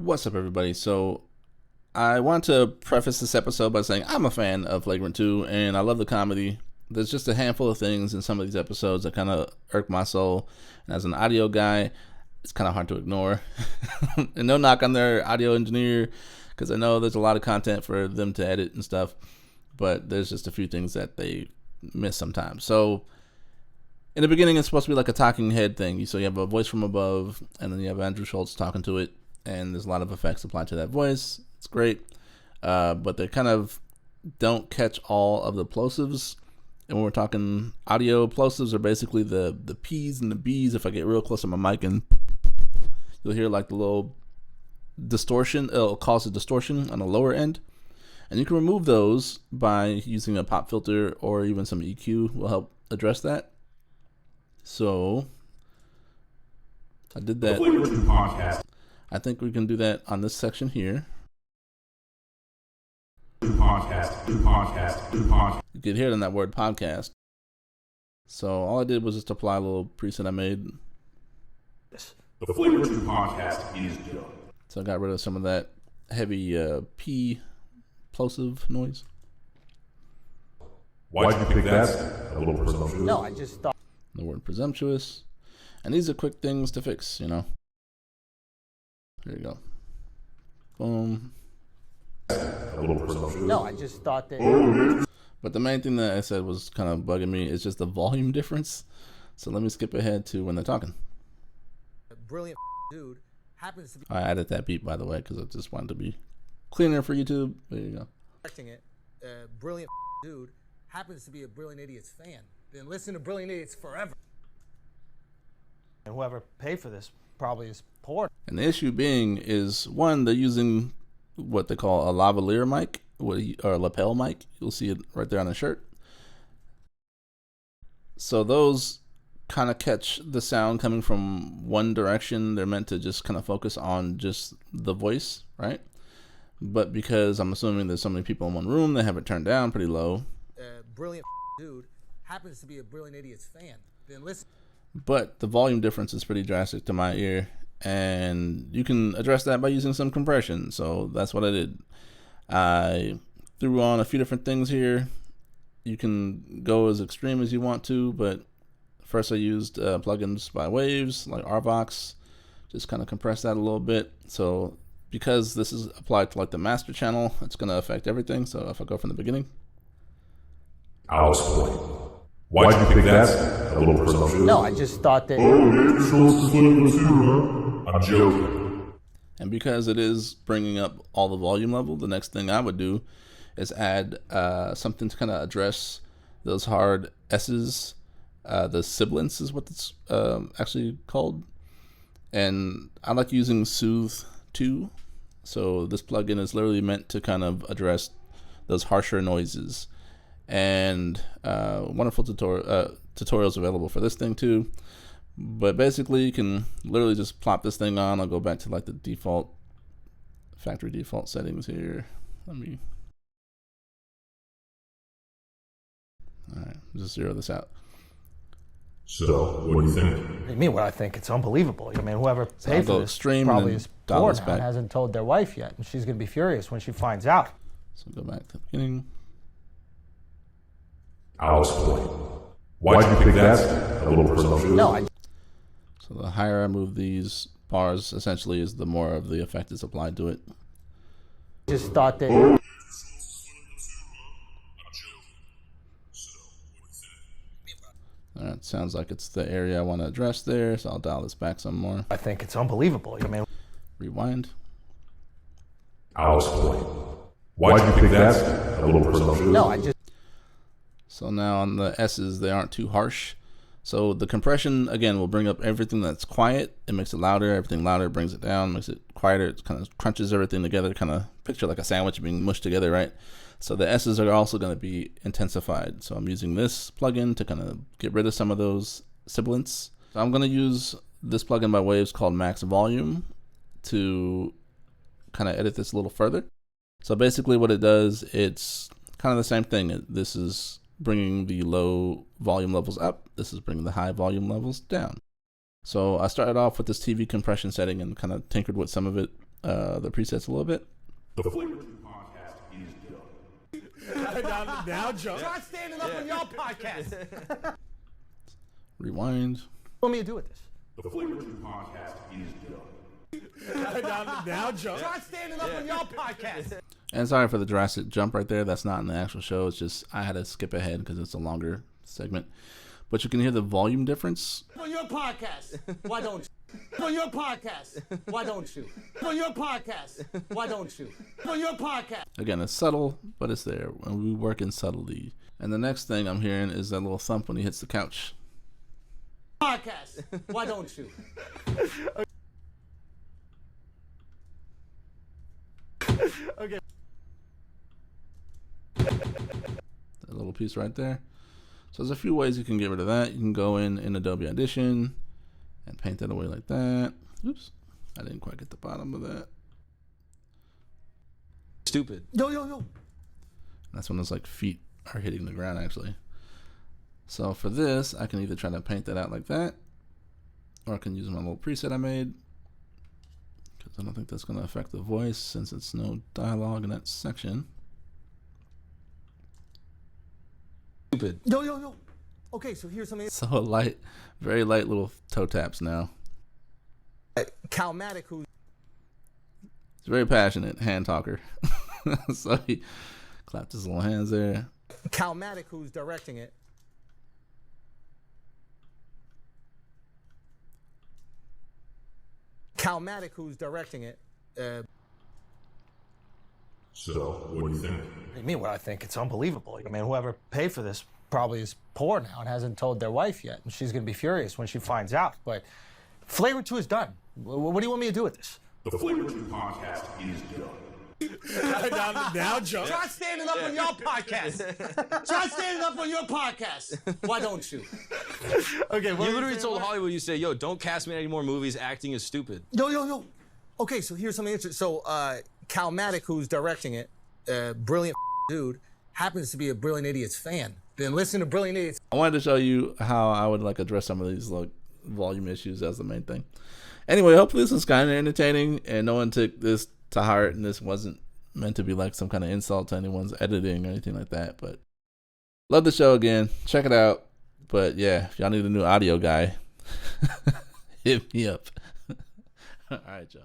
What's up, everybody? So I want to preface this episode by saying I'm a fan of Flagrant 2 and I love the comedy. There's just a handful of things in some of these episodes that kind of irk my soul, and as an audio guy, it's kind of hard to ignore. And no knock on their audio engineer, because I know there's a lot of content for them to edit and stuff, but there's just a few things that they miss sometimes. So in the beginning, it's supposed to be like a talking head thing. So you have a voice from above, and then you have Andrew Schultz talking to it, and there's a lot of effects applied to that voice. It's great, but they kind of don't catch all of the plosives. And when we're talking audio, plosives are basically the P's and the B's. If I get real close to my mic, and you'll hear like the little distortion. It'll cause a distortion on the lower end, and you can remove those by using a pop filter or even some EQ will help address that. So I did that. I think we can do that on this section here. You could hear it in that word podcast. So all I did was just apply a little preset I made. The Flagrant podcast is done. So I got rid of some of that heavy P plosive noise. Why'd you pick that? A little presumptuous. No, I just thought. The word presumptuous. And these are quick things to fix, you know. There you go. Boom. A little presumptuous. No, I just thought that. But the main thing that I said was kind of bugging me is just the volume difference. So let me skip ahead to when they're talking. A brilliant dude happens to be I added that beat, by the way, because I just wanted to be cleaner for YouTube. There you go. directing it. A brilliant dude happens to be a Brilliant Idiots fan. Then listen to Brilliant Idiots forever. And whoever paid for this probably is poor. And the issue being is, one, they're using what they call a lavalier mic or a lapel mic. You'll see it right there on the shirt. So those kind of catch the sound coming from one direction. They're meant to just kind of focus on just the voice, right? But because I'm assuming there's so many people in one room, they have it turned down pretty low. A brilliant dude happens to be a Brilliant Idiots fan. Then listen. But the volume difference is pretty drastic to my ear, and you can address that by using some compression. So that's what I did. I threw on a few different things here. You can go as extreme as you want to, but first I used plugins by Waves, like RVox, just kind of compress that a little bit. So because this is applied to like the master channel, it's going to affect everything. So if I go from the beginning. I'll explain. Why'd you pick that? A little presumptuous. No, I just thought that. I'm joking. And because it is bringing up all the volume level, the next thing I would do is add something to kind of address those hard S's. The sibilance is what it's actually called. And I like using Soothe 2. So this plugin is literally meant to kind of address those harsher noises. And wonderful tutorials available for this thing too. But basically you can literally just plop this thing on. I'll go back to like the default factory default settings here. Alright, just zero this out. So, what do you think? What do you mean what I think? It's unbelievable. I mean, whoever So I'll paid go for this extreme probably and is dial poor this now back. and hasn't told their wife yet. And she's going to be furious when she finds out. So go back to the beginning. I'll explain. Why'd you pick that? A little presumptuous. No, I So the higher I move these bars, essentially, is the more of the effect is applied to it. just thought that. Alright, sounds like it's the area I want to address there, so I'll dial this back some more. I think it's unbelievable. I mean, Rewind. I'll explain. Why'd you pick that? A little presumptuous. no, I just. So now on the S's, they aren't too harsh. So the compression, again, will bring up everything that's quiet. It makes it louder. Everything louder brings it down, makes it quieter. It kind of crunches everything together, kind of picture like a sandwich being mushed together, right? So the S's are also going to be intensified. So I'm using this plugin to kind of get rid of some of those sibilants. So I'm going to use this plugin by Waves called Max Volume to kind of edit this a little further. So basically what it does, it's kind of the same thing. This is bringing the low volume levels up. This is bringing the high volume levels down. So I started off with this TV compression setting and kind of tinkered with some of it. the presets a little bit. The Flagrant podcast is done. Now jump. Try standing up on your podcast. Rewind. What do you want me to do with this? The Flagrant podcast is done. Now jump. Try standing up on your podcast. And sorry for the drastic jump right there. That's not in the actual show. It's just I had to skip ahead because it's a longer segment. But you can hear the volume difference. On your podcast, why don't you? On your podcast, why don't you? On your podcast, why don't you? On your podcast. Again, it's subtle, but it's there. And we work in subtlety. And the next thing I'm hearing is that little thump when he hits the couch. Podcast, why don't you? Okay. That little piece right there. So there's a few ways you can get rid of that. You can go in Adobe Audition and paint that away like that. Oops, I didn't quite get the bottom of that. Stupid. Yo. That's when those like feet are hitting the ground actually. So for this, I can either try to paint that out like that, or I can use my little preset I made, because I don't think that's going to affect the voice since it's no dialogue in that section. Stupid. Yo. Okay, so here's something. So light, very light little toe taps now. Calmatic, who's He's very passionate, hand talker. So he clapped his little hands there. Calmatic, who's directing it. Calmatic, who's directing it. So, what do you think? What do you mean what I think? It's unbelievable. I mean, whoever paid for this probably is poor now and hasn't told their wife yet. And she's going to be furious when she finds out. But Flagrant 2 is done. What do you want me to do with this? The Flagrant podcast is done. Now jump. Try standing up on your podcast. Try standing up on your podcast. Why don't you? Okay, You literally told Hollywood, you say, yo, don't cast me in any more movies. Acting is stupid. Yo. Okay, so here's something interesting. So, Calmatic, who's directing it, brilliant dude, happens to be a Brilliant Idiots fan. Been listening to Brilliant Idiots. I wanted to show you how I would like address some of these like volume issues as the main thing. Anyway, hopefully this was kind of entertaining and no one took this to heart and this wasn't meant to be like some kind of insult to anyone's editing or anything like that. But love the show again. Check it out. But yeah, if y'all need a new audio guy, hit me up. All right, y'all.